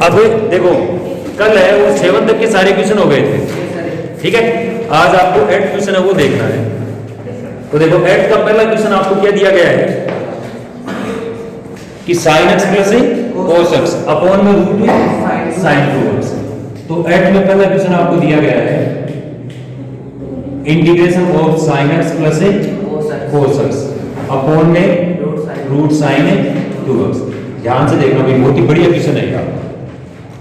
अब देखो कल है वो 7 तक के सारे क्वेश्चन हो गए थे, ठीक है। आज आपको 8 क्वेश्चन है वो देखना है। तो देखो 8 का पहला क्वेश्चन आपको क्या दिया गया है कि sin x plus cos x upon में रूट sin 2x। तो 8 में पहला क्वेश्चन आपको दिया गया है integration of sin x plus cos x upon में रूट sin 2x। ध्यान से देखना भाई, बहुत ही बढ़िया क्वेश्चन है यार।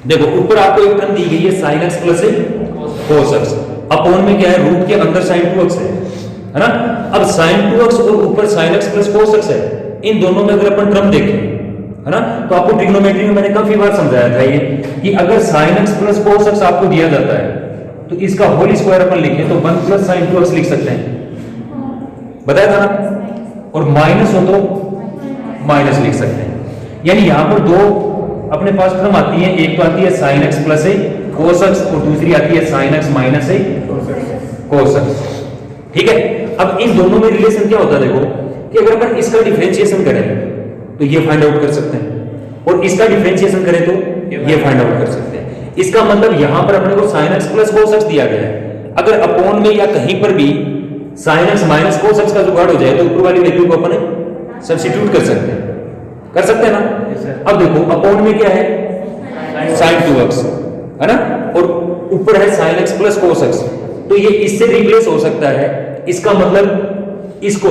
देखो ऊपर आपको एक टर्म दी गई है sin x plus cos x, upon में क्या है रूट के अंदर sin 2x है ना। अब sin 2x और ऊपर sin x plus cos x है, इन दोनों में अगर अपन टर्म देखें है ना, तो आपको ट्रिग्नोमेट्री में मैंने काफी बार समझाया था ये कि अगर sin x plus cos x आपको दिया जाता है तो इसका होल स्क्वायर अपन लिखें तो 1 प्लस sin 2x लिख सकते हैं, बताया था ना। और माइनस हो तो माइनस लिख सकते हैं। यानी यहां पर दो अपने पास टर्म आती है, एक तो आती है sin x plus cos x और दूसरी आती है sin x minus cos x, ठीक है। अब इन दोनों में रिलेशन क्या होता है देखो कि अगर अपन इसका डिफरेंशिएशन करें तो ये फाइंड आउट कर सकते हैं और इसका डिफरेंशिएशन करें तो ये फाइंड आउट कर सकते हैं। इसका मतलब यहां पर अपने को sin x plus cos x दिया गया है, अगर अपॉन में या कहीं पर भी sin x minus cos x का जुगाड़ हो जाए तो ऊपर वाली वैल्यू को अपन सब्स्टिट्यूट कर सकते हैं ना। अब देखो अपॉन में क्या है sin 2x है ना, और ऊपर है sin x plus cos x, तो ये इससे रिप्लेस हो सकता है। इसका मतलब इसको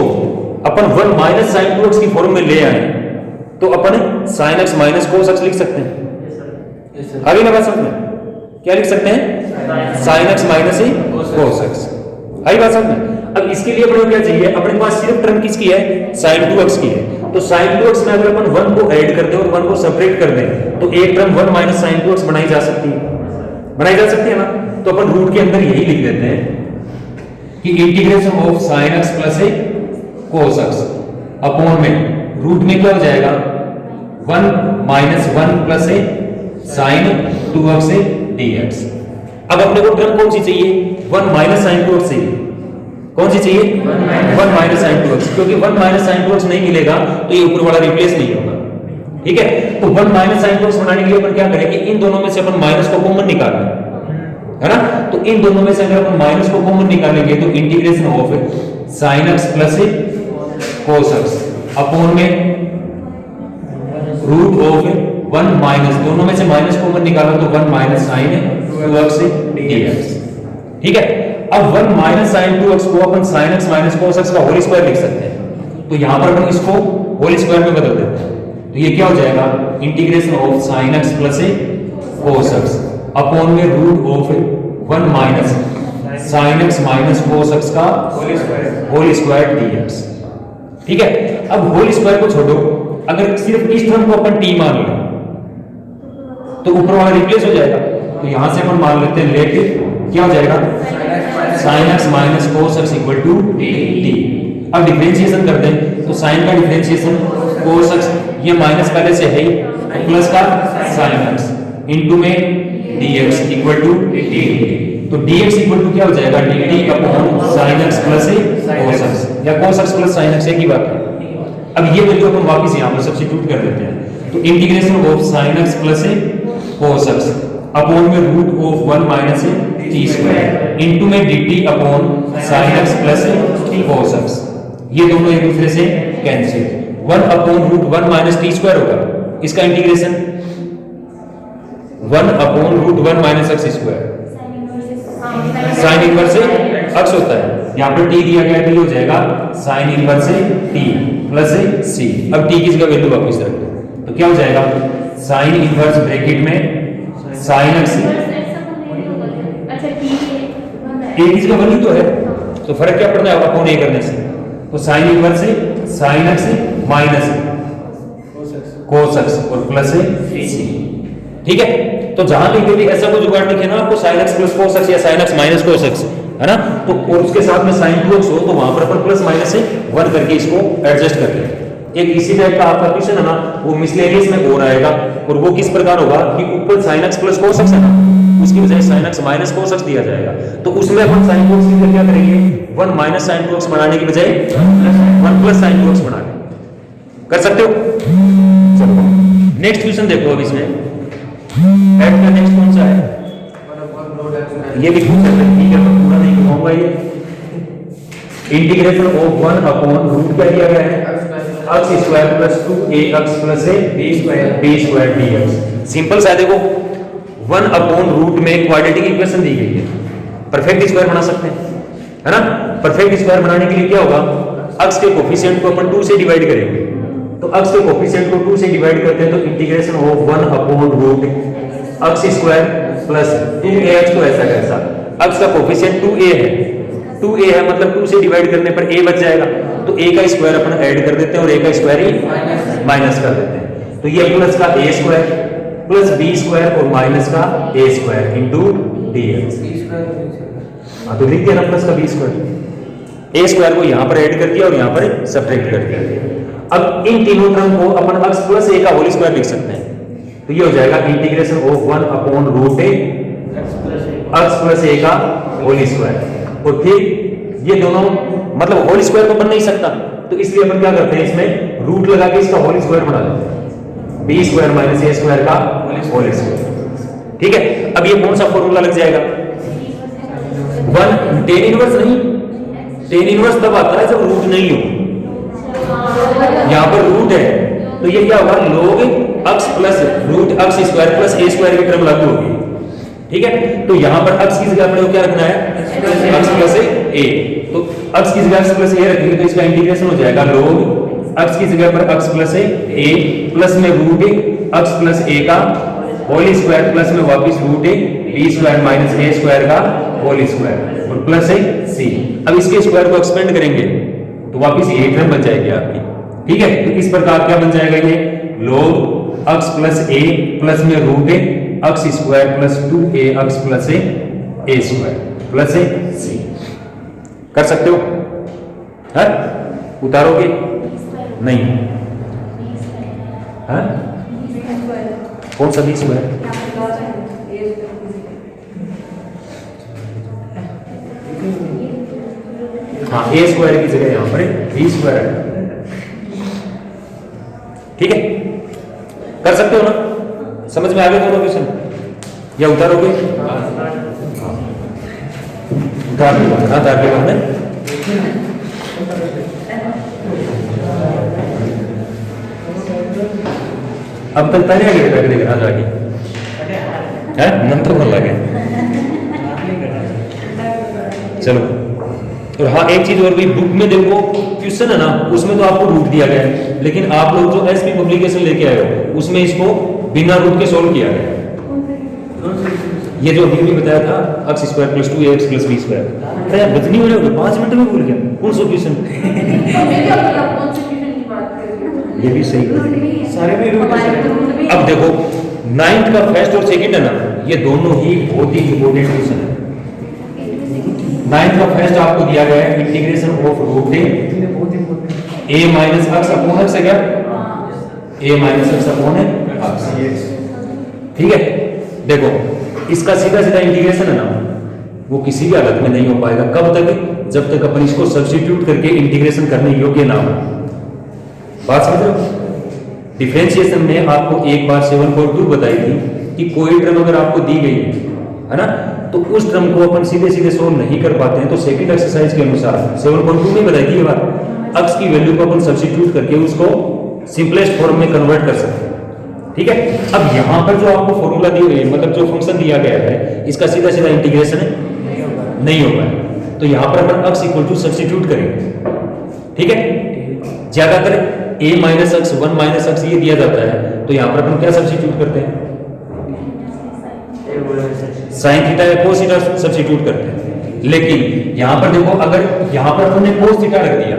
अपन 1 माइनस sin 2x की फॉर्म में ले आए तो अपन sin x minus cos x लिख सकते हैं। आगे ना बात समझ में, क्या लिख सकते हैं sin x minus cos x, आई बात समझ में। अब इसके लिए अपने को क्या चाहिए, अपने पास सिर्फ टर्म किसकी है sin 2x की है, तो sin 2x में अगर अपन 1 को ऐड कर दें और 1 को सेपरेट कर दें तो एक टर्म 1 माइनस sin 2x बनाई जा सकती है ना। तो अपन रूट के अंदर यही लिख देते हैं कि integration of sin x plus cos x upon में रूट में क्या हो जाएगा 1 minus 1 plus sin 2x dx। अब अपने को टर्म कौन सी चाहिए 1 माइनस sin 2x चाहिए, कौन सी चाहिए 1 माइनस sin 2x, क्योंकि 1 माइनस sin 2x नहीं मिलेगा तो ये ऊपर वाला रिप्लेस नहीं होगा, ठीक है। तो 1 माइनस sin 2x बनाने के लिए अपन क्या करेंगे, इन दोनों में से अपन माइनस को कॉमन निकालना है ना। तो इन दोनों में से अगर अपन माइनस को कॉमन निकालेंगे तो integration of sin x plus cos x upon में रूट ऑफ 1 माइनस, दोनों में से माइनस कॉमन निकालो तो 1 माइनस sin 2x dx, ठीक है। अब 1 माइनस sin 2x को अपन sin x minus cos x का होल स्क्वायर लिख सकते हैं, तो यहां पर अपन इसको होल स्क्वायर में बदल देते हैं तो ये क्या हो जाएगा integration of sin x plus cos x upon में root of 1 minus sin x minus cos x का होल स्क्वायर dx, ठीक है। अब होल स्क्वायर को छोड़ो, अगर सिर्फ इस टर्म को अपन t मान लें तो ऊपर वाला रिप्लेस हो जाएगा, तो यहां से अपन मान लेते हैं लेट क्या हो जाएगा sin x minus cos x equal to t। अब डिफरेंशिएशन कर दें तो sin का डिफरेंशिएशन cos x, ये माइनस पहले से है ही प्लस का sin x इनटू में dx इक्वल टू dt, तो dx इक्वल टू क्या हो जाएगा dt upon sin x plus cos x या cos x plus sin x एक ही बात है। अब ये वैल्यू अपन वापस यहां पर सब्स्टिट्यूट कर देते हैं, तो integration of sin x plus cos x upon में root of 1 minus t square into में dt upon sin x plus cos x, ये दोनों एक दूसरे से cancel, 1 upon root 1 minus t square होगा, इसका integration 1 upon root 1 minus x square sin inverse x होता है, यहां पर t दिया गया, t हो जाएगा sin inverse t plus c। अब t की जगह वैल्यू वापस रख दो तो क्या हो जाएगा sin इनवर्स ब्रैकेट में sin x, एक की जगह वैल्यू तो है तो फर्क क्या पड़ता है अपॉन a करने से, तो sin inverse sin x minus cos x और प्लस c, ठीक है। तो जहां पे भी ऐसा कोई जुगाड़ दिखे ना आपको sin x plus cos x या sin x minus cos x है ना, तो और उसके साथ में sin 2x हो तो वहां पर अपन प्लस माइनस 1 करके इसको एडजस्ट कर लेते हैं। एक इसी टाइप का आपका क्वेश्चन है ना वो मिसलेनियस में और आएगा, और वो किस प्रकार होगा कि ऊपर sin x plus cos x है ना, उसकी बजाय sin x minus cos x दिया जाएगा, तो उसमें अपन sin 2x की जगह क्या करेंगे 1 माइनस sin 2x बनाने की बजाय 1 प्लस sin 2x बना लेंगे, कर सकते हो। चलो नेक्स्ट क्वेश्चन देखो अब इसमें ऐड का नेक्स्ट कौन सा है, ये भी पूछ सकते हैं, ठीक है, तो पूरा नहीं घुमाऊंगा ये। इंटीग्रेशन ऑफ 1 अपॉन रूट क्या दिया गया है, x square plus 2ax plus b square dx। Simple सा है, देखो 1 अपॉन रूट में क्वाड्रेटिक इक्वेशन दी गई है, परफेक्ट स्क्वायर बना सकते हैं, है ना। परफेक्ट स्क्वायर बनाने के लिए क्या होगा, x के कोफिशिएंट को अपन 2 से डिवाइड करेंगे, तो x के कोफिशिएंट को 2 से डिवाइड करते हैं तो integration of 1 upon root x square plus 2ax को ऐसा कैसा, x का कोफिशिएंट 2a है, 2a है मतलब 2 से डिवाइड करने पर a बच जाएगा, तो a का स्क्वायर अपन ऐड कर देते हैं और a का स्क्वायर ही माइनस कर देते हैं, तो ये प्लस का a square plus b square और माइनस का a स्क्वायर इनटू dx। हां तो लिख दिया ना प्लस का b स्क्वायर, a स्क्वायर को यहां पर ऐड कर दिया और यहां पर सब्ट्रैक्ट कर दिया। अब इन तीनों टर्म को अपन x प्लस a का होल स्क्वायर लिख सकते हैं, तो ये हो जाएगा integration of 1 upon root x plus a का होल स्क्वायर। और फिर ये दोनों मतलब होल स्क्वायर तो बन नहीं सकता, तो इसलिए अपन क्या करते हैं, इसमें रूट लगा के इसका होल स्क्वायर बना लेते हैं, b square minus a square का होल स्क्वायर। ठीक है, अब ये कौन सा फॉर्मूला लग जाएगा, 1 tan इनवर्स नहीं, tan इनवर्स तब आता है जब रूट नहीं हो, यहां पर रूट है तो ये क्या होगा, log x plus root x square plus a square की टर्म लागू होगी। ठीक है, तो यहां पर x की जगह अपने को क्या रखना है, x प्लस a, तो x की जगह x प्लस a रखेंगे तो इसका इंटीग्रेशन हो जाएगा log x की जगह पर x प्लस a प्लस में रूट x प्लस a का होल स्क्वायर प्लस में वापस root b square minus a square का होल स्क्वायर और प्लस c। अब इसके स्क्वायर को एक्सपेंड करेंगे तो वापस ये टर्म बन जाएगी आपकी। ठीक है, तो इस प्रकार क्या बन जाएगा, ये log x plus a plus में root x square plus 2ax plus a square plus c। कर सकते हो, है उतारोगे नहीं, है कौन सा b स्क्वायर, हाँ a स्क्वायर की जगह यहां पर b स्क्वायर है। ठीक है, कर सकते हो ना, समझ में आ गया दोनों क्वेश्चन, या उतारोगे, उतार के बाद अब तक पहले आगे बैठ देगा जाके, है मन तो मन लगे। चलो, और हाँ एक चीज और भी, बुक में देखो क्वेश्चन है ना, उसमें तो आपको रूट दिया गया है, लेकिन आप लोग जो एसपी पब्लिकेशन लेके आए हो उसमें इसको बिना रूट के सोल्व किया गया। ये जो अभी भी बताया था x square plus 2ax plus b square, अरे बदनी हो रहे हो 5 मिनट में भूल गया कौन सा क्वेश्चन। ये भी सही, सारे में रूट। अब देखो 9th का फर्स्ट और सेकंड है ना, ये दोनों ही बहुत ही इंपॉर्टेंट क्वेश्चन है। 9th का फर्स्ट आपको दिया गया है integration of root a minus x upon x है क्या, a minus x upon x। ठीक है, देखो इसका सीधा सीधा इंटीग्रेशन है ना, वो किसी भी हालत में नहीं हो पाएगा, कब तक, जब तक अपन इसको सब्स्टिट्यूट करके इंटीग्रेशन करने योग्य ना हो। बात समझ रहे हो, डिफरेंशिएशन में आपको एक बार 7.2 बताई थी कि कोई टर्म अगर आपको दी गई है ना, तो उस टर्म को अपन सीधे सीधे सोल्व नहीं कर पाते हैं, तो सेकंड एक्सरसाइज के अनुसार 7.2 में बताई थी ये बात, x की वैल्यू को अपन सब्स्टिट्यूट करके उसको सिंपलेस्ट फॉर्म में कन्वर्ट कर सकते हैं। ठीक है, अब यहां पर जो आपको फॉर्मूला दी हुई है, मतलब जो फंक्शन दिया गया है, इसका सीधा सीधा इंटीग्रेशन नहीं होगा, तो यहां पर अपन x इक्वल टू सब्स्टिट्यूट करेंगे। ठीक है, ज्यादातर a minus x 1 minus x ये दिया जाता है, तो यहां पर अपन क्या सब्स्टिट्यूट करते हैं, साइन थीटा या कोस थीटा सब्स्टिट्यूट करते हैं। लेकिन यहां पर देखो, अगर यहां पर हमने कोस थीटा रख दिया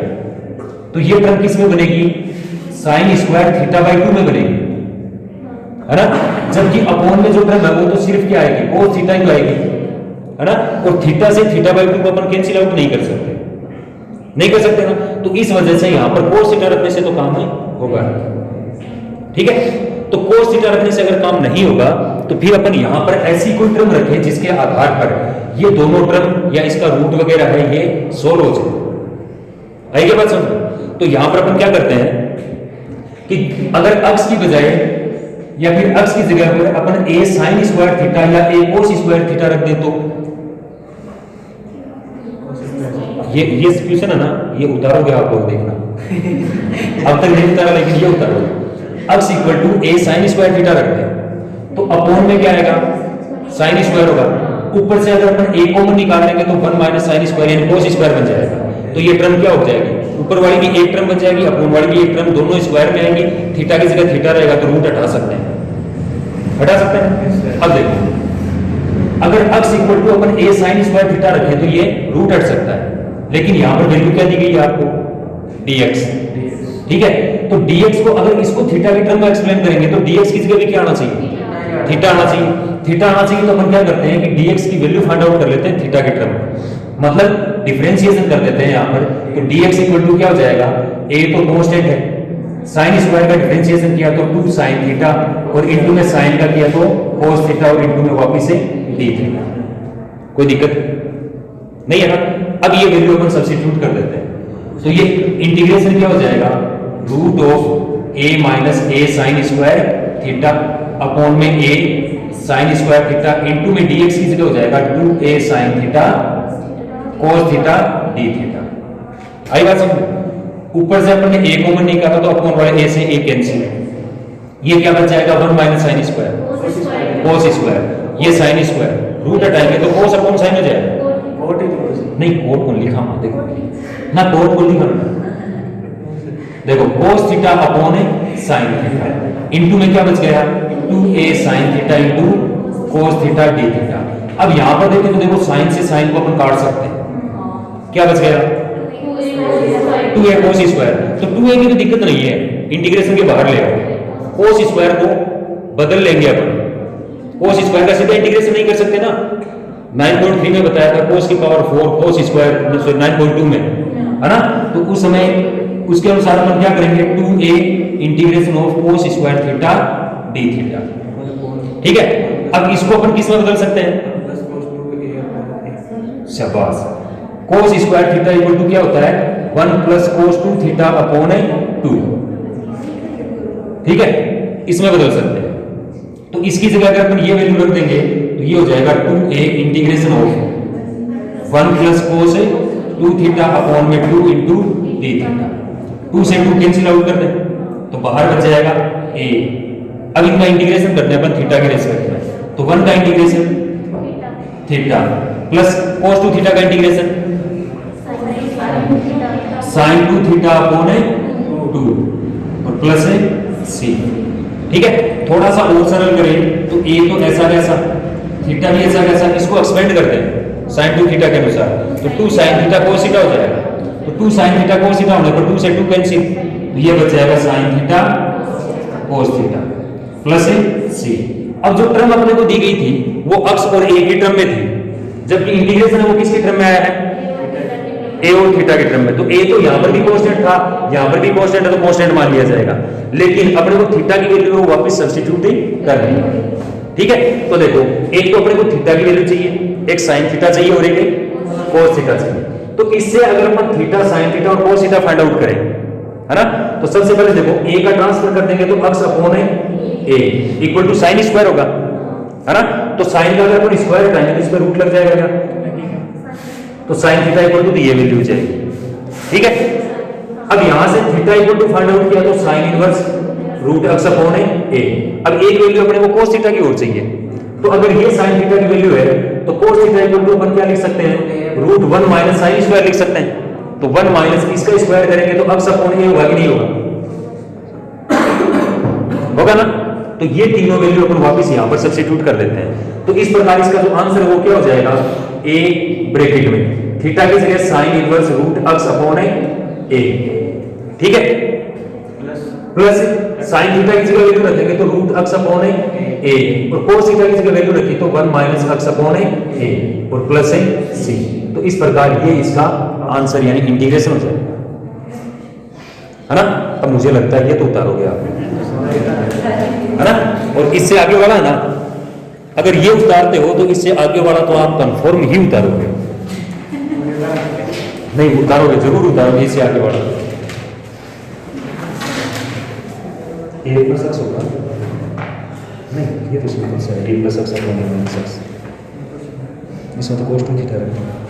तो ये टर्म किस में बनेगी, साइन स्क्वायर थीटा बाई 2 में बनेगी, है ना, जबकि अपॉन में जो टर्म है वो तो सिर्फ क्या आएगी, कोस थीटा ही आएगी, है ना, और थीटा से थीटा बाई 2 को अपन कैंसिल आउट नहीं कर सकते, नहीं कर सकते ना, तो इस वजह से यहां पर कोस थीटा रखने से तो काम नहीं होगा। ठीक है, तो कोस थीटा रखने से अगर काम नहीं होगा तो फिर अपन यहां पर ऐसी कोई टर्म रखें जिसके आधार पर ये दोनों टर्म या इसका रूट वगैरह है ये सोल्व हो जाए। आई क्या बात समझ, तो यहां पर अपन क्या करते हैं कि अगर x की बजाय या फिर अक्स की जगह पर अपन a sin स्क्वायर थीटा या a cos स्क्वायर थीटा रख दे तो ये सिचुएशन है ना, ये उतारोगे आप लोग देखना। अब तक नहीं उतारा लेकिन ये उतारोगे। X equal to a sin square theta रखते हैं तो अपॉन में क्या आएगा, sin स्क्वायर होगा। ऊपर से अगर अपन a कॉमन निकाल लेंगे तो 1 माइनस sin स्क्वायर यानी cos स्क्वायर बन जाएगा। तो ये टर्म क्या हो जाएगी, ऊपर वाली भी एक टर्म बन जाएगी, अपॉन वाली भी एक टर्म, दोनों स्क्वायर में आएंगी। थीटा की जगह थीटा रहेगा तो रूट हटा सकते हैं, हटा सकते हैं। अब देखो अगर अक्स इक्वल टू अपन a sin स्क्वायर थीटा रखें तो ये रूट हट सकता है, लेकिन यहां पर वैल्यू क्या दी गई है आपको, dx। ठीक है, तो dx को अगर इसको थीटा की टर्म में एक्सप्लेन करेंगे तो dx की जगह भी क्या आना चाहिए, थीटा आना चाहिए। थीटा आना चाहिए तो अपन क्या करते हैं कि dx की वैल्यू फाइंड आउट कर लेते हैं थीटा के टर्म में, मतलब डिफरेंशिएशन कर देते हैं यहां पर। तो dx इक्वल टू क्या हो जाएगा, a तो कांस्टेंट है, sin स्क्वायर का डिफरेंशिएशन किया तो 2 sin थीटा और इनटू में sin का किया तो cos थीटा और इनटू में वापस से d थीटा। कोई दिक्कत नहीं है ना। अब ये वैल्यू अपन सब्स्टिट्यूट कर देते हैं तो ये इंटीग्रेशन क्या हो जाएगा, root of a minus a sin square theta upon में a sin square theta into में dx की जगह हो जाएगा 2a sin theta cos theta d theta. आई बात समझ। ऊपर से अपन ने a कॉमन निकाला तो अपॉन वाले a से a कैंसिल, ये क्या बच जाएगा 1 minus sin square cos square, ये sin स्क्वायर रूट हटाएंगे तो cos अपॉन sin हो जाएगा। नहीं कोड को लिखा मत, देखो ना कोड को लिखा, देखो cos theta upon sin theta into में क्या बच गया 2a sin theta into cos theta d theta. अब यहां पर देखें तो देखो sin से sin को अपन काट सकते हैं, क्या बच गया 2a cos स्क्वायर। तो 2a की तो दिक्कत नहीं है, इंटीग्रेशन के बाहर ले आओ, cos स्क्वायर को बदल लेंगे अपन। cos स्क्वायर का सीधा इंटीग्रेशन नहीं कर सकते ना, 9.3 में बताया था cos की पावर 4 cos स्क्वायर 9.2 में है ना। तो उस समय उसके अनुसार अपन क्या करेंगे 2a integration of cos square theta d theta. ठीक है, अब इसको अपन किस में बदल सकते हैं, शाबाश, cos square theta equal to क्या होता है 1 प्लस cos 2 थीटा अपॉन 2। ठीक है, इसमें बदल सकते हैं। तो इसकी जगह अगर अपन ये वैल्यू रख देंगे तो ये हो जाएगा 2a integration of 1 plus cos 2 theta upon में 2 इंटू d थीटा। 2 से 2 कैंसिल आउट कर दें तो बाहर बच जाएगा a। अब इनका इंटीग्रेशन करते हैं अपन थीटा के रेस्पेक्ट में, तो 1 का integration theta plus cos 2 theta का इंटीग्रेशन sin 2 थीटा अपॉन 2 और प्लस c। ठीक है, थोड़ा सा और सरल करें तो a तो ऐसा कैसा, थीटा भी ऐसा कैसा, इसको एक्सपेंड करते हैं sin 2 थीटा के अनुसार तो 2 sin थीटा cos थीटा हो जाएगा। तो 2 sin थीटा cos थीटा होने पर 2 से 2 कैंसिल, तो ये बच जाएगा sin theta cos theta plus c। अब जो टर्म अपने को दी गई थी वो अक्स और a की टर्म में थी, जबकि इंटीग्रेशन है वो किसकी टर्म में आया है, a और थीटा के टर्म में। तो a तो यहां पर भी कांस्टेंट था, यहां पर भी कांस्टेंट है तो कांस्टेंट मान लिया जाएगा, लेकिन अपने को थीटा की वैल्यू को वापस सब्स्टिट्यूट करनी है। ठीक है, तो देखो एक तो अपने को थीटा की वैल्यू चाहिए, एक sin थीटा चाहिए और एक cos थीटा चाहिए। तो इससे अगर अपन थीटा sin थीटा और cos थीटा फाइंड आउट करें है ना, तो सबसे पहले देखो a का ट्रांसफर कर देंगे तो x upon a equal to sin square होगा है ना। तो sin का अगर अपन स्क्वायर हटाएंगे तो इस पर रूट लग जाएगा, तो sin थीटा इक्वल टू ये वैल्यू जाएगी। ठीक है, अब यहां से theta equal to find out किया तो sin inverse root x upon a। अब एक वैल्यू अपने को cos थीटा की ओर चाहिए, तो अगर ये sin थीटा की वैल्यू है तो cos थीटा इक्वल टू अपन क्या लिख सकते हैं, रूट 1 माइनस sin स्क्वायर लिख सकते हैं। तो 1 माइनस इसका स्क्वायर करेंगे तो अक्स अपॉन a होगा कि नहीं होगा, होगा ना। तो ये तीनों वैल्यू अपन वापस यहां पर सब्स्टिट्यूट कर लेते हैं। तो इस प्रकार इसका जो आंसर है वो क्या हो जाएगा, a ब्रैकेट में थीटा की जगह sin inverse root x upon a। ठीक है, प्लस sin थीटा की जगह वैल्यू रखेंगे तो रूट अक्स अपॉन a और cos थीटा की जगह वैल्यू रखी तो 1 माइनस अक्स अपॉन a और प्लस c। तो इस प्रकार ये इसका आंसर यानी इंटीग्रेशन हो जाएगा है ना। अब मुझे लगता है ये तो उतारोगे आप है ना, और इससे आगे वाला है ना, अगर ये उतारते हो तो इससे आगे वाला तो आप कंफर्म ही उतारोगे, नहीं उतारोगे, जरूर उतारोगे इससे आगे वाला। A प्लस x होगा नहीं, ये तो सिंपल सा है, डी प्लस एक्स अपॉन ए माइनस एक्स, इसमें तो कोस 2 थीटा रखते हैं।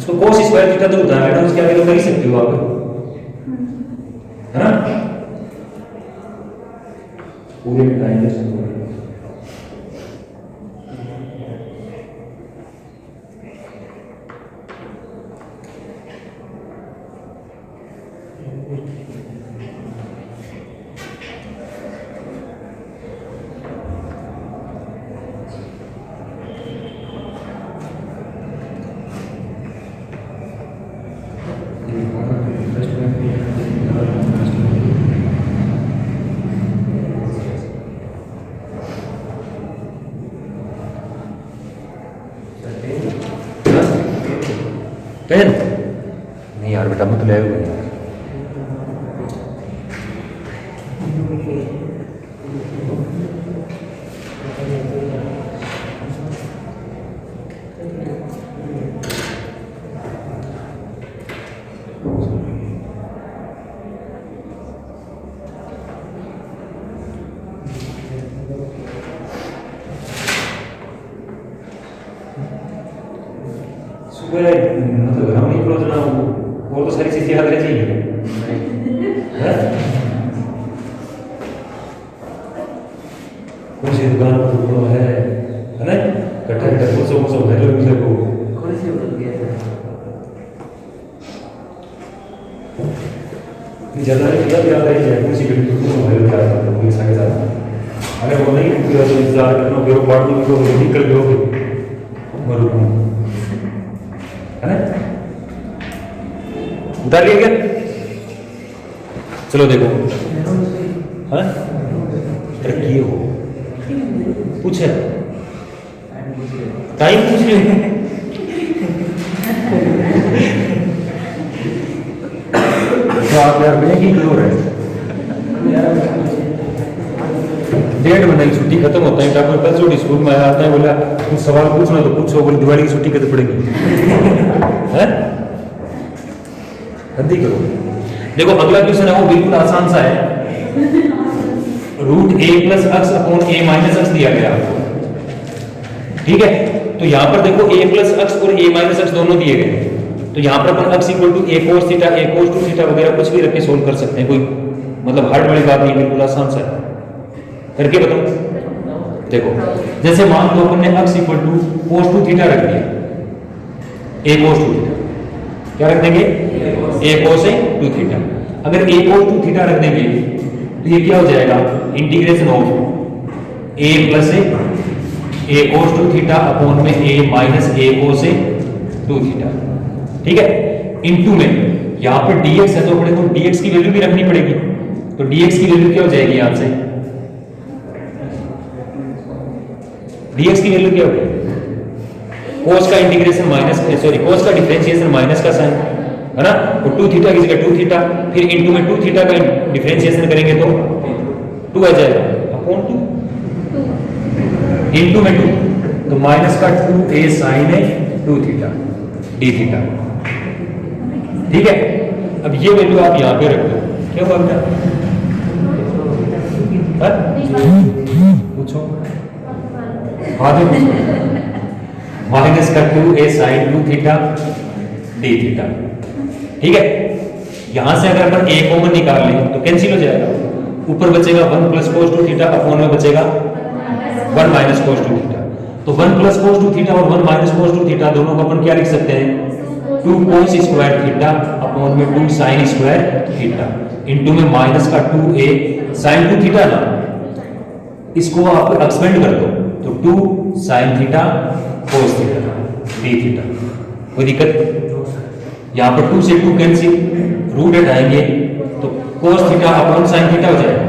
इसको cos स्क्वायर थीटा तो उदाहरण लेना, उसकी वैल्यू कर ही सकते हो आप, है ना? पूरे मिटाएंगे इसको। पेन नहीं यार बेटा, मत ले आओ यार। मतलब हम नहीं पहुंचना, वो तो सारी चीजें याद रह चाहिए कौन सी दुकान पर है ना, कटहल का कुछ है लोग मुझे को कौन सी बदल गया ज्यादा याद रह जाए, कौन सी गली को है क्या था पुलिस आगे साथ, अगर वो नहीं पूरा तो इंतजार करना, फिर वो बाढ़ में तो निकल गए मरुभूमि, है ना? उतार लिया क्या? चलो देखो, हाँ तरक्की हो पूछे, टाइम पूछ रहे हैं तो आप यार ब्रेक ही क्यों रहे? 1:30 महीने की छुट्टी खत्म होता है, टाइम पर छोटी स्कूल में आता है, बोला कुछ सवाल पूछना तो पूछो, बोले दिवाली की छुट्टी कब पड़ेगी है? हद्दी करो। देखो अगला क्वेश्चन है वो बिल्कुल आसान सा है, रूट ए प्लस एक्स अपॉन ए माइनस एक्स दिया गया आपको, ठीक है? तो यहां पर देखो ए प्लस एक्स और ए माइनस एक्स दोनों दिए गए, तो यहां पर अपन x equal to a cos theta, a cos 2 theta वगैरह कुछ भी रख के सोल्व कर सकते हैं, कोई मतलब हार्ड वाली बात नहीं, बिल्कुल आसान सा है। करके बताओ। देखो जैसे मान लो अपन ने x equal to cos 2 theta रख दिया, a कोस 2 थीटा, क्या रख देंगे? a cos 2 theta. अगर a कोस 2 थीटा रख देंगे तो ये क्या हो जाएगा? Integration of a plus a cos 2 theta upon में a minus a cos 2 theta, ठीक है? इनटू में यहां पर dx है तो अपने को dx की वैल्यू भी रखनी पड़ेगी, तो dx की वैल्यू क्या हो जाएगी? यहां से dx की वैल्यू क्या होगी? cos का इंटीग्रेशन माइनस, सॉरी cos का डिफरेंशिएशन माइनस का साइन, है ना? तो 2 थीटा की जगह 2 थीटा, फिर इनटू में 2 थीटा का डिफरेंशिएशन करेंगे तो 2 आ जाएगा अपॉन 2, इनटू में 2 तो माइनस का 2a sin 2 theta d theta, ठीक है? अब ये वैल्यू आप यहां पे रख दो, क्या हुआ बेटा? पूछो माइनस का 2a sin 2 theta d theta, ठीक है? यहां से अगर अपन a कॉमन निकाल लें तो कैंसिल हो जाएगा, ऊपर बचेगा 1 प्लस cos 2 थीटा, अपॉन में बचेगा 1 माइनस cos 2 थीटा, तो 1 प्लस cos 2 थीटा और 1 माइनस cos 2 थीटा दोनों को अपन क्या लिख सकते हैं? 2 cos स्क्वायर थीटा अपॉन में 2 sin स्क्वायर थीटा, इनटू में माइनस का 2a sin 2 थीटा ना, इसको आप एक्सपेंड कर दो तो 2 sin theta cos theta d theta, कोई दिक्कत? यहां पर 2 से 2 कैंसिल, रूट हटाएंगे तो cos theta upon sin theta हो जाएगा,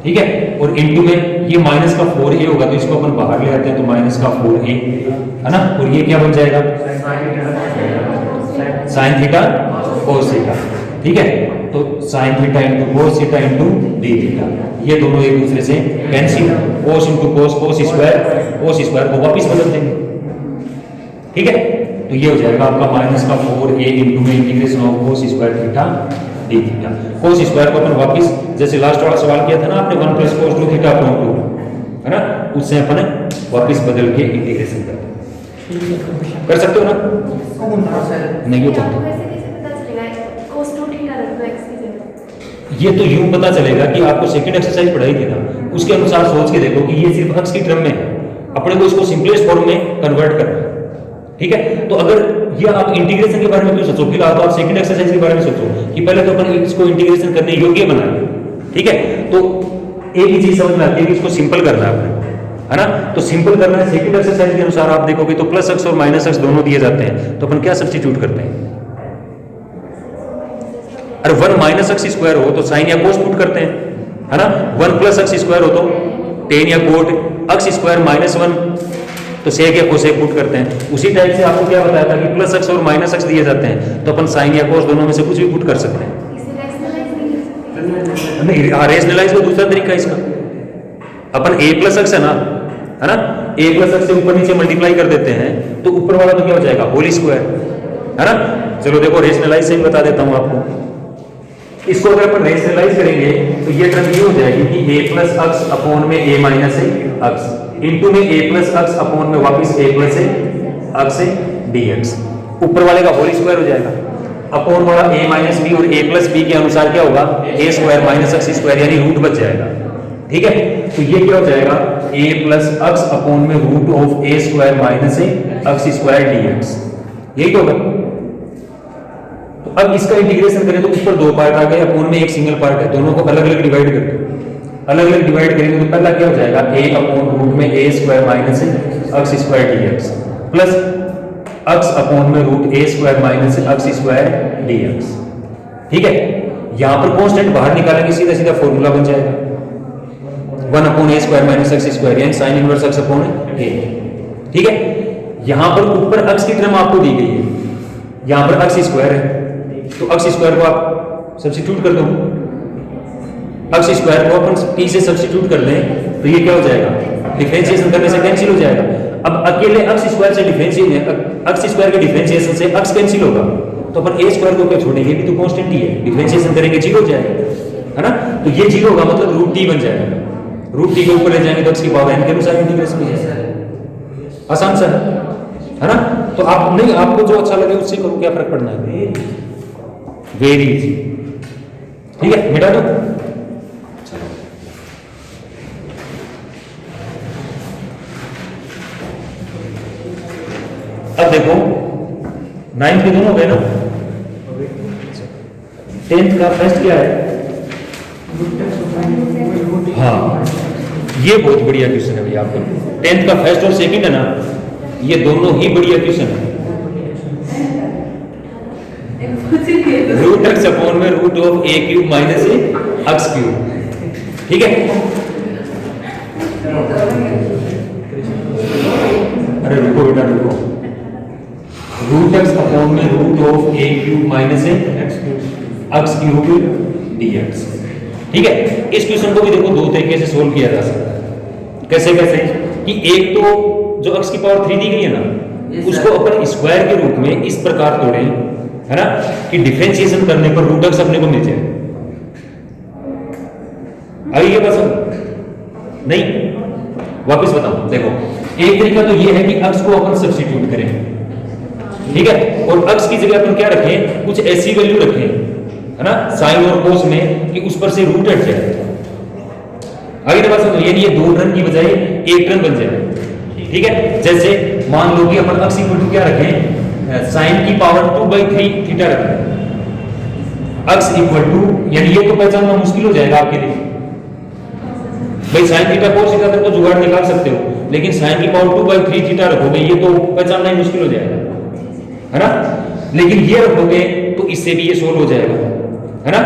ठीक है। और इनटू में ये माइनस का 4a होगा तो इसको अपन बाहर ले आते हैं तो माइनस का 4a है ना, और ये क्या बन जाएगा sin थीटा cos थीटा, ठीक है। तो sin theta into cos theta into d theta, ये दोनों एक दूसरे से cancel, cos into cos cos square को वापस बदल देंगे, ठीक है। तो ये हो जाएगा आपका माइनस का 4a इंटू में integration of cos square theta d theta. cos square को अपन वापस जैसे लास्ट वाला सवाल किया था ना आपने 1 + cos 2 थीटा अपॉन 2 है ना, उससे अपन वापस बदल के इंटीग्रेशन कर सकते हो ना, नहीं हो सकते। ये तो यूं पता चलेगा कि आपको सेकंड एक्सरसाइज पढ़ाई थी ना, उसके अनुसार सोच के देखो कि ये सिर्फ x की टर्म में है, अपने को इसको सिंपलेस्ट फॉर्म में कन्वर्ट करना है, ठीक है। तो अगर ये आप इंटीग्रेशन के बारे में क्यों सोचो, फिलहाल तो आप सेकंड एक्सरसाइज के बारे में सोचो कि पहले तो अपन इसको इंटीग्रेशन करने योग्य बनाए, ठीक है। तो एक ही चीज समझ में आती है कि इसको सिंपल करना है आपने, है ना। तो सिंपल करना है, सेकंड एक्सरसाइज के अनुसार आप देखोगे तो प्लस x और माइनस x दोनों दिए जाते हैं, तो अपन क्या सब्स्टिट्यूट करते हैं, अरे 1 - x स्क्वायर हो तो साइन या कोस पुट करते हैं, है ना। 1 + x स्क्वायर हो तो टेन या कोट, x स्क्वायर -1 तो सेक या कोसेक पुट करते हैं। उसी टाइप से आपको क्या बताया था कि प्लस x और माइनस x दिए जाते हैं तो अपन साइन या कोस दोनों में से कुछ भी पुट कर सकते हैं। नहीं, रेशनलाइज का दूसरा तरीका इसका, अपन a + x है ना, a + x से ऊपर नीचे मल्टीप्लाई कर देते हैं तो ऊपर वाला तो क्या हो जाएगा होल स्क्वायर, है ना। चलो देखो रेशनलाइज से ही बता देता हूं आपको, इसको अगर अपन रेशनलाइज करेंगे तो ये टर्म ये हो जाएगी कि a + x अपॉन में a - x इनटू में a + x अपॉन में वापस a + x dx, ऊपर वाले का होल स्क्वायर हो जाएगा, अपॉन वाला a - b और a + b के अनुसार क्या होगा a² - x स्क्वायर यानी रूट बच जाएगा, ठीक है। तो ये क्या हो जाएगा a + x अपॉन में root of a² - x square dx, यही तो होगा। तो अब इसका इंटीग्रेशन करें तो ऊपर दो पार्ट आ गए, अपॉन में एक सिंगल पार्ट है, दोनों को अलग अलग डिवाइड कर दो, अलग अलग डिवाइड करेंगे तो पहला क्या हो जाएगा a अपॉन रूट में a² - x square dx plus x upon में root a² - x square dx, ठीक है। यहां पर कांस्टेंट बाहर निकालेंगे सीधा सीधा फॉर्मूला बन जाएगा 1 अपॉन a² - x स्क्वायर यानी sin inverse x upon a, ठीक है। यहां पर ऊपर x की टर्म आपको दी गई है, यहां पर x स्क्वायर है तो x स्क्वायर को आप सब्स्टिट्यूट कर दो, x स्क्वायर को अपन t से सब्स्टिट्यूट कर लें तो ये क्या हो जाएगा डिफरेंशिएशन करने से कैंसिल हो जाएगा। अब अकेले x स्क्वायर से x स्क्वायर के डिफरेंशिएशन से x कैंसिल होगा तो अपन a स्क्वायर को क्या छोड़ेंगे, भी तो कांस्टेंट ही है, डिफरेंशिएशन करेंगे 0 हो जाएगा, है ना। तो ये 0 होगा मतलब रूट t बन जाएगा, रूट t को ऊपर ले जाएंगे तो x की पावर n के अनुसार इंटीग्रेशन हो जाएगा, आसान सा है ना। तो आप नहीं, आपको जो अच्छा लगे उससे करो, क्या फर्क पड़ना है, वेरी इजी, ठीक है। मिटा दो, अब देखो 9th के दोनों गए ना, 10th का फर्स्ट क्या है, हाँ ये बहुत बढ़िया क्वेश्चन है भैया आपको, 10th का फर्स्ट और सेकंड है ना, ये दोनों ही बढ़िया क्वेश्चन है। रूट x अपॉन में रूट ऑफ a³ - x³, ठीक है। अरे रुको बेटा रुको, रूट x अपॉन में root of a³ - x³ dx, ठीक है। इस क्वेश्चन को भी देखो दो तरीके से सोल्व किया जा सकता है, कैसे कैसे कि एक तो जो x की पावर 3 दी गई है ना उसको अपन स्क्वायर के रूप में इस प्रकार तोड़ें, है ना, कि डिफरेंशिएशन करने पर रूट x अपने को मिल जाए। अभी ये बात नहीं, वापस बताऊं, देखो एक तरीका तो ये है कि x को अपन सब्स्टिट्यूट करें, ठीक है, और x की जगह अपन क्या रखें, कुछ ऐसी वैल्यू रखें, है ना, साइन और कोस में कि उस पर से रूट हट जाए। आगे बात समझो, यानी ये 2 टर्म की बजाय एक टर्म बन जाए, ठीक है। जैसे मान लो कि अपन x इक्वल टू क्या रखें, साइन की पावर 2/3 थीटा रखें, x इक्वल टू, यानी ये तो पहचानना मुश्किल हो जाएगा आपके लिए भाई, साइन थीटा कोस थीटा तक तो जुगाड़ निकाल सकते हो, लेकिन साइन की पावर 2/3 थीटा रखोगे ये तो पहचानना ही मुश्किल हो जाएगा, है ना। लेकिन ये रखोगे तो इससे भी ये सोल्व हो जाएगा, है ना।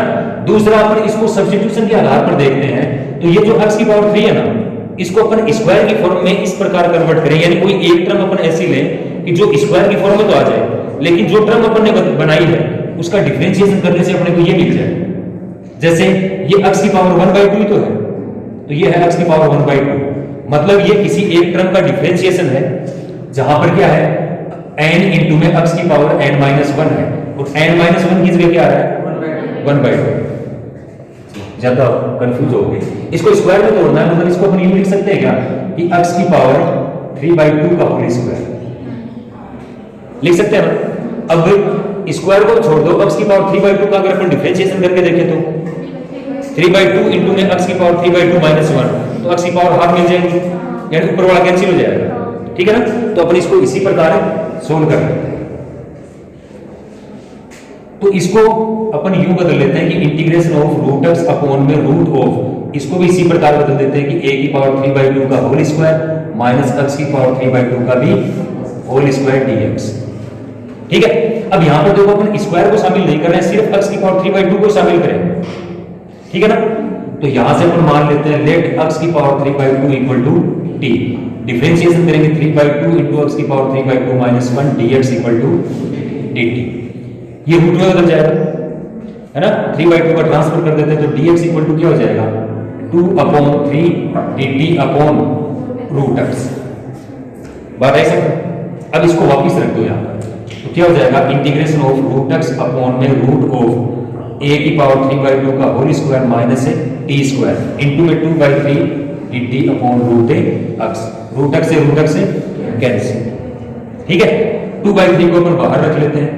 दूसरा अपन इसको सब्स्टिट्यूशन के आधार पर देखते हैं, तो ये जो x की पावर 3 है ना, इसको अपन स्क्वायर की फॉर्म में इस प्रकार कन्वर्ट करें, यानी कोई एक टर्म अपन ऐसी लें कि जो स्क्वायर की फॉर्म में तो आ जाए, लेकिन जो टर्म अपन ने बनाई है उसका डिफरेंशिएशन करने से अपने को ये मिल जाए। जैसे ये x की पावर 1/2 ही तो है, तो ये है x की पावर 1/2, मतलब ये किसी एक टर्म का डिफरेंशिएशन है, जहां पर क्या है n इंटू में x की पावर n-1 है, और n-1 की जगह क्या आ रहा है 1/2। ज्यादा कंफ्यूज हो गए, इसको स्क्वायर में तोड़ना है, मतलब इसको अपन यूं लिख सकते हैं क्या कि x की पावर 3/2 का होल स्क्वायर लिख सकते हैं ना। अब स्क्वायर को छोड़ दो, x की पावर 3/2 का अगर अपन डिफरेंशिएशन करके देखें तो 3/2 इंटू में x की पावर 3/2 - 1, तो x की पावर हाफ मिल जाएगी, यानी ऊपर वाला कैंसिल हो जाएगा, ठीक है ना। तो अपन इसको इसी प्रकार सोल्व कर लेते हैं। तो इसको अपन यूं बदल लेते हैं कि integration of root x upon में रूट ऑफ, इसको भी इसी प्रकार बदल देते हैं कि a की पावर 3/2 का होल स्क्वायर माइनस x की पावर 3/2 का भी होल स्क्वायर dx, ठीक है। अब यहां पर देखो अपन स्क्वायर को शामिल नहीं कर रहे हैं, सिर्फ x की पावर 3/2 को शामिल करेंगे, ठीक है ना। तो यहां से अपन मान लेते हैं लेट x की power 3/2 equal to t, differentiation करेंगे 3/2 इंटू x की power 3/2 - 1 dx equal to dt, ये रूट में बदल जाएगा, है ना। 3/2 का ट्रांसफर कर देते हैं तो dx इक्वल टू क्या हो जाएगा 2/3 dt अपॉन रूट x, बात है सब। अब इसको वापस रख दो यहाँ पर, तो क्या हो जाएगा integration of root x upon में रूट ऑफ a की पावर 3/2 का whole square minus t square into में 2/3 dt upon root x, root x से कैंसिल, ठीक है। 2/3 को अपन बाहर रख लेते हैं,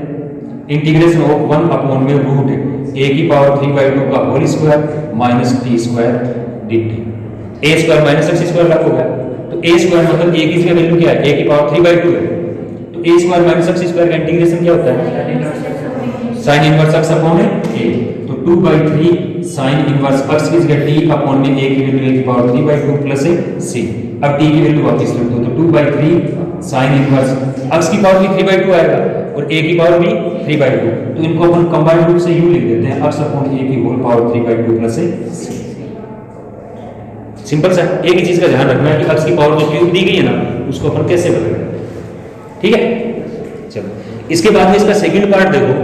इंटीग्रेशन ऑफ 1 अपॉन में रूट a की पावर 3/2 का whole square minus t square dt, a square minus x square रख हो गया, तो a स्क्वायर मतलब a की जगह वैल्यू क्या है, a की पावर 3/2 है, तो a square minus x square का इंटीग्रेशन क्या होता है sin inverse x upon a, तो 2/3 sin इनवर्स x की जगह t अपॉन में a की वैल्यू a की पावर 3/2 प्लस c, अब t की वैल्यू वापस लिख दो, तो 2/3 sin इनवर्स x की पावर भी 3/2 आएगा और a की पावर भी 3/2, तो इनको अपन कंबाइंड रूप से यूं लिख देते हैं x अपॉन a की whole power 3/2 plus c। Simple सा, एक ही चीज का ध्यान रखना है कि x की पावर जो क्यूब दी गई है ना उसको अपन कैसे बदलेंगे, ठीक है। चलो इसके बाद में इसका सेकंड पार्ट देखो,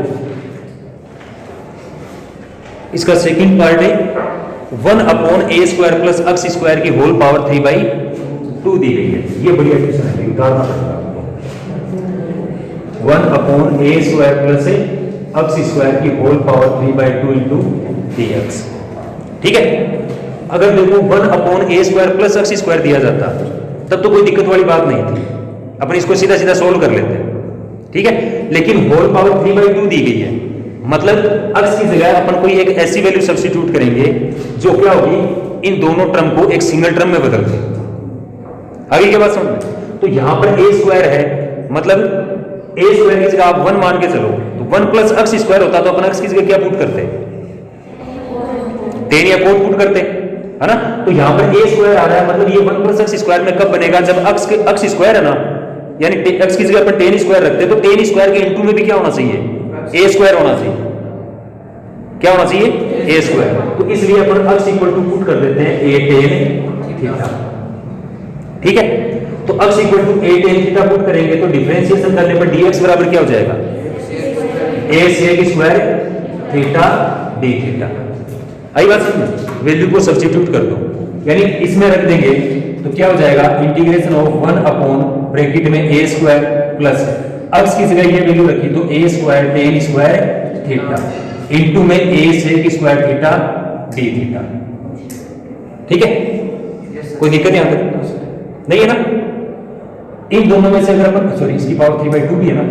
इसका सेकंड पार्ट है 1 upon a square plus x square की होल पावर 3/2 दी गई है, ये बढ़िया क्वेश्चन है, निकालना पड़ेगा। 1 upon a square plus x square की होल पावर 3/2 इंटू dx, ठीक है। अगर देखो 1 upon a square plus x square दिया जाता तब तो कोई दिक्कत वाली बात नहीं थी, अपन इसको सीधा सीधा सोल्व कर लेते हैं, ठीक है। लेकिन होल पावर 3/2 दी गई है, मतलब x की जगह अपन कोई एक ऐसी वैल्यू सब्स्टिट्यूट करेंगे जो क्या होगी इन दोनों टर्म को एक सिंगल टर्म में बदल दे। आगे की बात समझ, तो यहां पर a स्क्वायर है, मतलब a स्क्वायर की जगह आप 1 मान के चलो, तो 1 प्लस x स्क्वायर होता तो अपन x की जगह क्या पुट करते 10 या 4 पुट करते, है ना। तो यहां पर a स्क्वायर आ रहा है, मतलब ये 1 प्लस x स्क्वायर में कब बनेगा जब x स्क्वायर है ना, यानी x की जगह पर 10 स्क्वायर रखते तो 10 स्क्वायर के इनटू में भी क्या होना चाहिए a स्क्वायर होना चाहिए, क्या होना चाहिए a स्क्वायर, तो इसलिए अपन x इक्वल टू पुट कर देते हैं a tan थीटा, ठीक है। तो x equal to a tan theta put करेंगे तो डिफरेंशिएशन करने पर dx बराबर क्या हो जाएगा a sec square theta d theta. आई बात समझ, वैल्यू को सब्स्टिट्यूट कर दो, यानी इसमें रख देंगे तो क्या हो जाएगा इंटीग्रेशन ऑफ 1 अपॉन ब्रैकेट में a स्क्वायर प्लस x की जगह ये वैल्यू रखी तो a square tan square theta into में a sec square theta d theta, ठीक है। कोई दिक्कत यहां तक नहीं है ना। इन दोनों में से अगर अपन सॉरी इसकी पावर 3/2 भी है ना,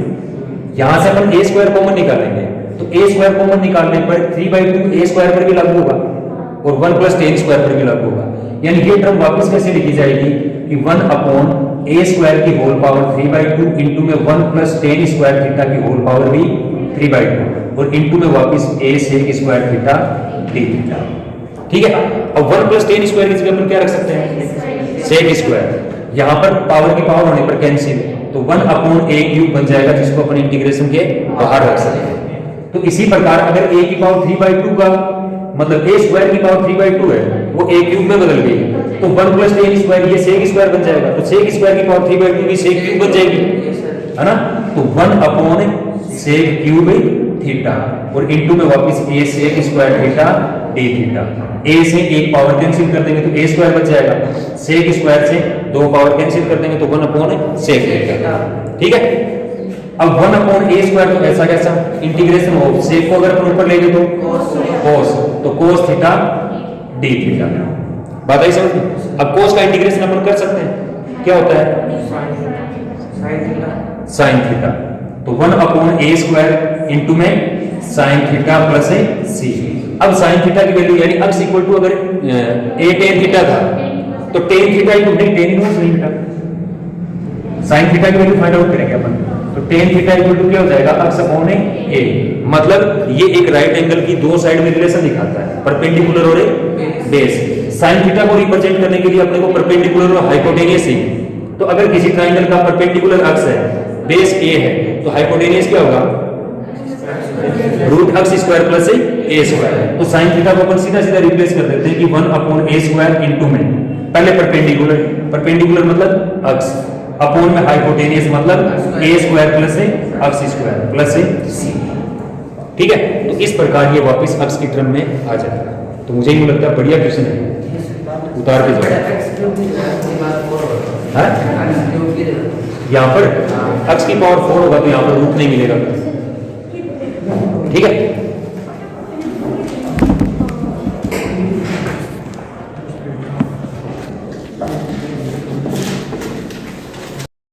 यहां से अपन a स्क्वायर कॉमन निकालेंगे तो a स्क्वायर कॉमन निकालने पर 3/2 a स्क्वायर पर भी लागू होगा और 1 प्लस tan स्क्वायर पर भी लागू होगा, यानी ये टर्म वापस कैसे लिखी जाएगी कि 1 अपॉन a स्क्वायर की होल पावर 3/2 इंटू में 1 प्लस tan स्क्वायर थीटा की होल पावर भी 3/2 और इंटू में वापस a sec square theta d theta, ठीक है। अब 1 प्लस tan स्क्वायर की जगह अपन क्या रख सकते हैं sec स्क्वायर, यहां पर पावर की पावर होने पर कैंसिल, तो 1 अपॉन a क्यूब बन जाएगा जिसको अपन इंटीग्रेशन के बाहर रख सकते हैं। तो इसी प्रकार अगर a की पावर 3/2 का मतलब a स्क्वायर की पावर 3/2 है वो a क्यूब में बदल गई, तो 1 + tan स्क्वायर ये sec स्क्वायर बन जाएगा, तो sec स्क्वायर की पावर 3/2 भी sec क्यूब बन जाएगी, है ना। तो 1 sec क्यूब थीटा और इनटू में वापस a sec square theta d theta. a से एक पावर कैंसिल कर देंगे तो a स्क्वायर बच जाएगा, sec स्क्वायर से दो पावर कैंसिल कर देंगे तो 1 sec थीटा। ठीक है, अब 1 a स्क्वायर तो ऐसा कैसा इंटीग्रेशन ऑफ sec को अगर अपन ऊपर ले गए तो cos, तो cos थीटा d थीटा। बात आई समझ में। अब cos का इंटीग्रेशन अपन कर सकते हैं, क्या होता है sin थीटा, तो 1 a स्क्वायर इनटू में sin थीटा प्लस c। अब sin थीटा की वैल्यू यानी x इक्वल टू अगर a tan थीटा था तो tan थीटा इक्वल नहीं tan inverse sin theta, sin theta की वैल्यू फाइंड आउट करेंगे अपन, तो tan थीटा इक्वल टू क्या हो जाएगा x अपॉन a। मतलब ये एक राइट एंगल की दो साइड में रिलेशन दिखाता है, परपेंडिकुलर और बेस। sin थीटा को रिप्रेजेंट करने के लिए अपने को परपेंडिकुलर और हाइपोटेनियस ही, तो अगर किसी ट्रायंगल का परपेंडिकुलर अक्ष है, बेस a है, तो हाइपोटेनियस क्या होगा √x square plus a square. तो sin थीटा को अपन सीधा सीधा रिप्लेस कर देते हैं कि 1 a स्क्वायर इनटू में पहले परपेंडिकुलर, परपेंडिकुलर मतलब अक्ष, अपॉन में हाइपोटेनियस मतलब a square plus x square plus c। ठीक है, तो इस प्रकार ये वापस x की टर्म में आ जाएगा। तो मुझे ही लगता है बढ़िया क्वेश्चन है, उतार के जाओ। यहाँ पर x की पावर 4 होगा तो यहाँ पर रूट नहीं मिलेगा। ठीक है।